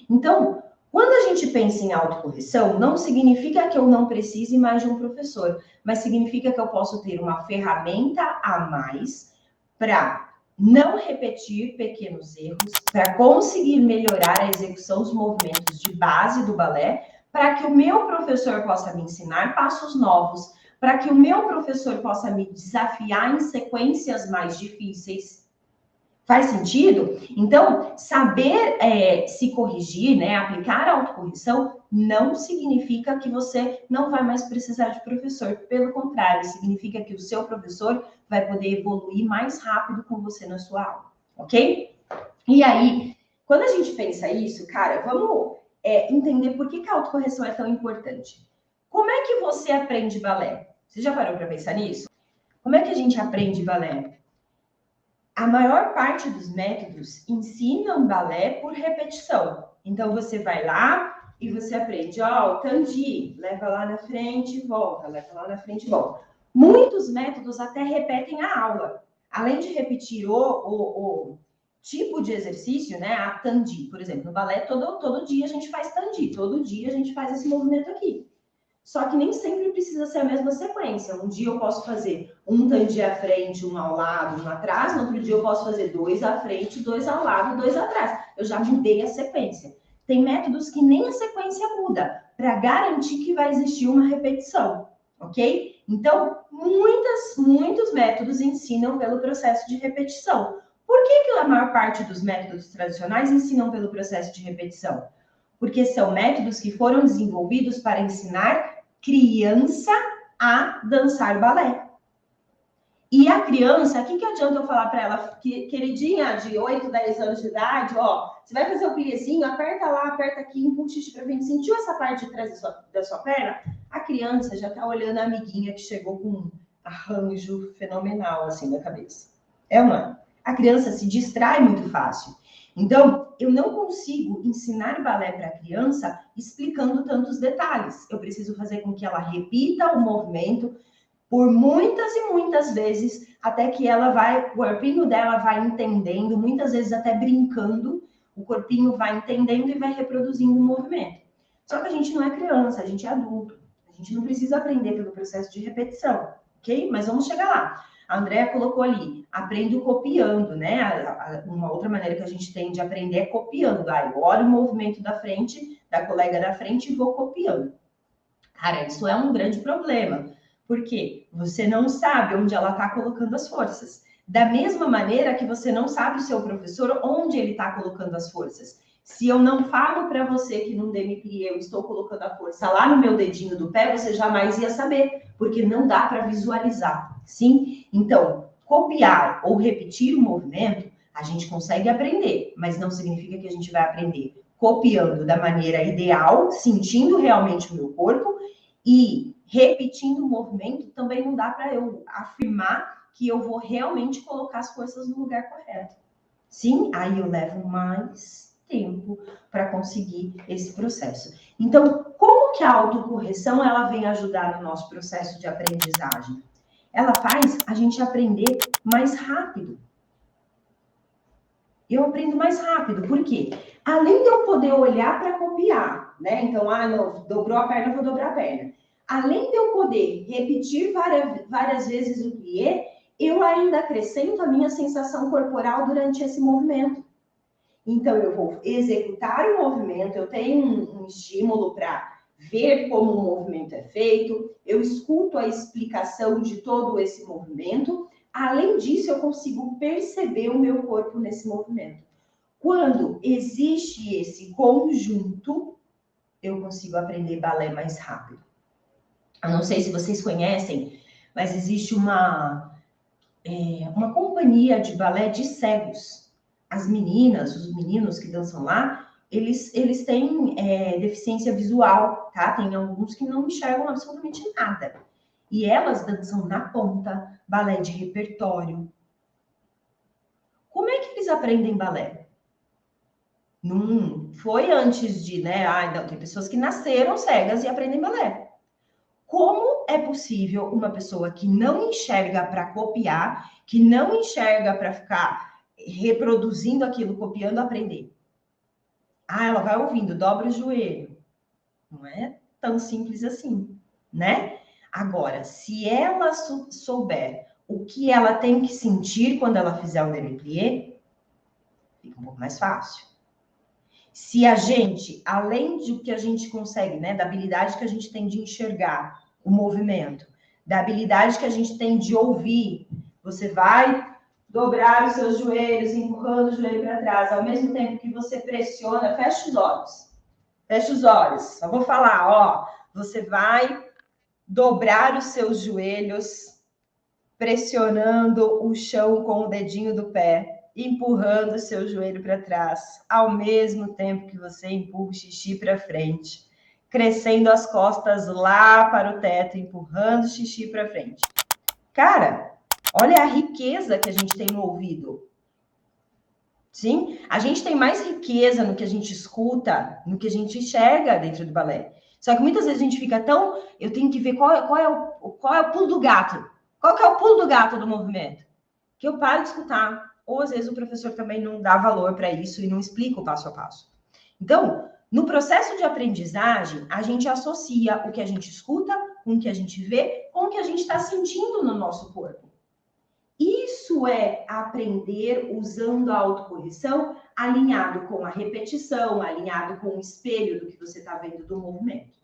Então, quando a gente pensa em autocorreção, não significa que eu não precise mais de um professor, mas significa que eu posso ter uma ferramenta a mais para não repetir pequenos erros, para conseguir melhorar a execução dos movimentos de base do balé, para que o meu professor possa me ensinar passos novos, para que o meu professor possa me desafiar em sequências mais difíceis. Faz sentido? Então, saber se corrigir, né, aplicar a autocorreção, não significa que você não vai mais precisar de professor. Pelo contrário, significa que o seu professor vai poder evoluir mais rápido com você na sua aula, ok? E aí, quando a gente pensa isso, cara, vamos entender por que a autocorreção é tão importante. Como é que você aprende balé? Você já parou para pensar nisso? Como é que a gente aprende balé? A maior parte dos métodos ensinam balé por repetição. Então, você vai lá e você aprende, ó, o kanji, leva lá na frente e volta, leva lá na frente e volta. Muitos métodos até repetem a aula. Além de repetir o tipo de exercício, né, a tandi, por exemplo, no balé, todo dia a gente faz tandi, todo dia a gente faz esse movimento aqui. Só que nem sempre precisa ser a mesma sequência. Um dia eu posso fazer um tandi à frente, um ao lado, um atrás. No outro dia eu posso fazer 2 à frente, 2 ao lado, 2 atrás. Eu já mudei a sequência. Tem métodos que nem a sequência muda, para garantir que vai existir uma repetição, ok? Então, muitos métodos ensinam pelo processo de repetição. Por que a maior parte dos métodos tradicionais ensinam pelo processo de repetição? Porque são métodos que foram desenvolvidos para ensinar criança a dançar balé. E a criança, o que adianta eu falar para ela, queridinha de 8, 10 anos de idade, ó, você vai fazer o pliezinho, aperta lá, aperta aqui, impulse para frente, sentiu essa parte de trás da sua perna? A criança já está olhando a amiguinha que chegou com um arranjo fenomenal assim na cabeça. É uma. A criança se distrai muito fácil. Então, eu não consigo ensinar balé para a criança explicando tantos detalhes. Eu preciso fazer com que ela repita o movimento por muitas e muitas vezes, até que o corpinho dela vai entendendo, muitas vezes até brincando, o corpinho vai entendendo e vai reproduzindo o movimento. Só que a gente não é criança, a gente é adulto. A gente não precisa aprender pelo processo de repetição, ok? Mas vamos chegar lá. A Andrea colocou ali, aprendo copiando, né? Uma outra maneira que a gente tem de aprender é copiando. Eu olho o movimento da frente, da colega da frente e vou copiando. Cara, isso é um grande problema, porque você não sabe onde ela está colocando as forças. Da mesma maneira que você não sabe o seu professor onde ele está colocando as forças. Se eu não falo para você que no demi-plié eu estou colocando a força lá no meu dedinho do pé, você jamais ia saber, porque não dá para visualizar, sim? Então, copiar ou repetir o movimento, a gente consegue aprender, mas não significa que a gente vai aprender copiando da maneira ideal, sentindo realmente o meu corpo e repetindo o movimento, também não dá para eu afirmar que eu vou realmente colocar as forças no lugar correto. Sim, aí eu levo mais tempo para conseguir esse processo. Então, como que a autocorreção ela vem ajudar no nosso processo de aprendizagem? Ela faz a gente aprender mais rápido. Eu aprendo mais rápido, por quê? Além de eu poder olhar para copiar, né? Então, não, dobrou a perna, vou dobrar a perna. Além de eu poder repetir várias vezes o plié, eu ainda acrescento a minha sensação corporal durante esse movimento. Então, eu vou executar o movimento, eu tenho um estímulo para ver como o movimento é feito, eu escuto a explicação de todo esse movimento. Além disso, eu consigo perceber o meu corpo nesse movimento. Quando existe esse conjunto, eu consigo aprender balé mais rápido. Eu não sei se vocês conhecem, mas existe uma companhia de balé de cegos. As meninas, os meninos que dançam lá, eles têm deficiência visual, tá? Tem alguns que não enxergam absolutamente nada. E elas dançam na ponta, balé de repertório. Como é que eles aprendem balé? Não foi antes de, né? Não, tem pessoas que nasceram cegas e aprendem balé. Como é possível uma pessoa que não enxerga para copiar, que não enxerga para ficar reproduzindo aquilo, copiando, aprender? Ah, ela vai ouvindo, dobra o joelho. Não é tão simples assim, né? Agora, se ela souber o que ela tem que sentir quando ela fizer o demi-plié, fica um pouco mais fácil. Se a gente, além de que a gente consegue, né, da habilidade que a gente tem de enxergar o movimento, da habilidade que a gente tem de ouvir, você vai dobrar os seus joelhos, empurrando o joelho para trás, ao mesmo tempo que você pressiona, fecha os olhos. Fecha os olhos. Só vou falar, ó, você vai dobrar os seus joelhos, pressionando o chão com o dedinho do pé, empurrando o seu joelho para trás, ao mesmo tempo que você empurra o xixi para frente, crescendo as costas lá para o teto, empurrando o xixi para frente. Cara, olha a riqueza que a gente tem no ouvido. Sim, a gente tem mais riqueza no que a gente escuta, no que a gente enxerga dentro do balé. Só que muitas vezes a gente fica tão... Eu tenho que ver qual é o pulo do gato. Qual que é o pulo do gato do movimento? Que eu paro de escutar. Ou às vezes o professor também não dá valor para isso e não explica o passo a passo. Então, no processo de aprendizagem, a gente associa o que a gente escuta com o que a gente vê, com o que a gente está sentindo no nosso corpo. Isso é aprender usando a autocorreção, alinhado com a repetição, alinhado com o espelho do que você está vendo do movimento.